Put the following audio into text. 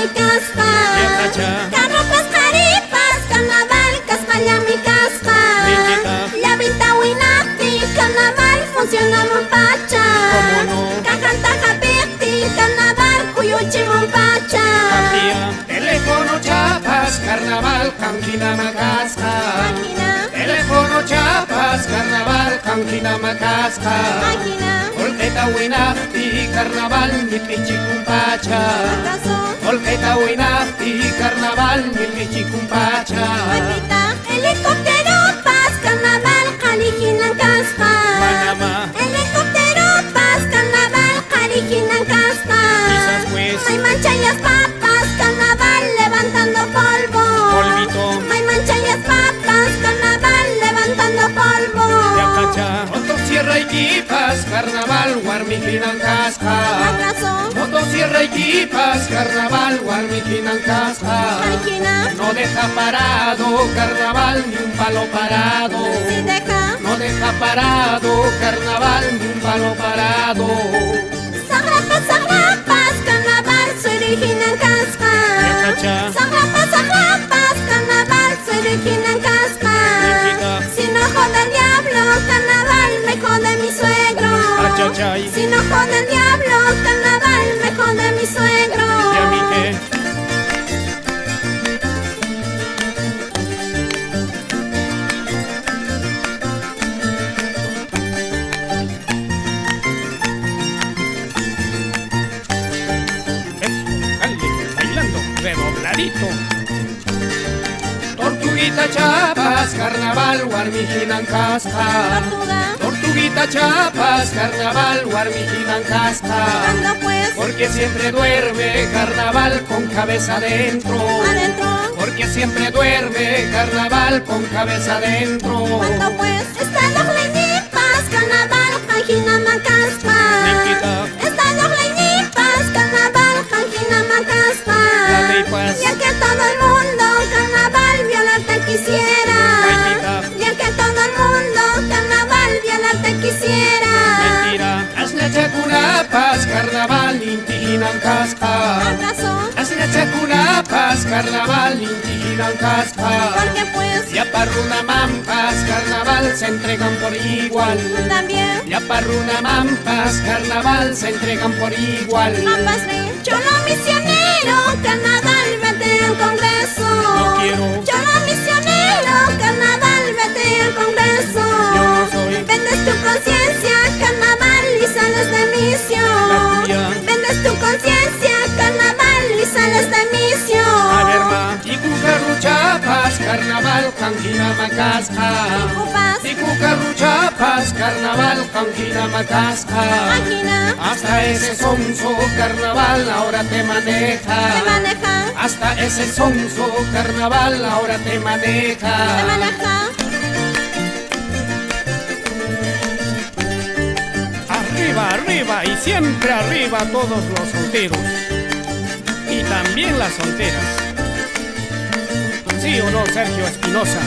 mi caspa. Carrapas, jaripas, carnaval, caspalla mi caspa. La vita winati, carnaval, funciona monpacha. Cajanta japiti, carnaval, cuyuchi monpacha. Teléfono chapas, carnaval, canquina macasca. Teléfono chapas, carnaval, canquina macasca. Volqueta winati, carnaval, mi pichicumpacha. Volqueta winati, carnaval, mi pichicumpacha. Helicóptero, paz, carnaval, jalijinan caspa. Helicóptero, paz, carnaval, jalijinan caspa. Hay mancha y las papas, carnaval, levantando polvo. Hay mancha y las papas, carnaval, levantando polvo. Motosierra y quipas, carnaval, guarmijinan casca. Motosierra y quipas, carnaval, guarmijinan casca. No deja parado, carnaval, ni un palo parado. Si deja, no deja parado, carnaval, ni un palo parado. Sagrapas, carnaval, se originan caspa. Sagrapas, carnaval, se originan caspa. Si no jode el diablo, carnaval, me jode mi suegro. Si no jode el diablo, carnaval, me jode mi suegro. ¿Y a mí qué? Bailando, redobladito. Tortuguita chapas, carnaval, guarmijinan casca. Tortuguita chapas, carnaval, guarmijinan casca. ¿Cuándo pues? Porque siempre duerme, carnaval, con cabeza adentro. Porque siempre duerme, carnaval, con cabeza adentro. ¿Cuándo pues? Están los leñipas, carnaval, jangina macaspa. Están los leñipas, carnaval, jangina macaspa. Ya que todo el mundo, carnaval, violarte quisiera. Ya que todo el mundo, carnaval, violarte quisiera. Hazle chacunapas, carnaval, intiginan casca. Hazle chacunapas, carnaval, intiginan casca. Porque pues, ya parruna mampas, carnaval, se entregan por igual. También, ya parruna mampas, carnaval, se entregan por igual. Mampas, cholo misionero, carnaval, vete al Congreso. No quiero. Cholo misionero, carnaval, vete al Congreso. Yo no soy. Vendes tu conciencia, carnaval, y sales de misión. Vendes tu conciencia, carnaval, y sales de misión. A ver, ma. Y cucarruchapas, carnaval, canquina macasca. Y cucarruchapas, carnaval, canquina macasca. Hasta ese sonso, carnaval, ahora te maneja. Hasta ese sonso, carnaval, ahora te maneja. Arriba, arriba y siempre arriba todos los solteros. Y también las solteras. ¿Sí o no, Sergio Espinosa?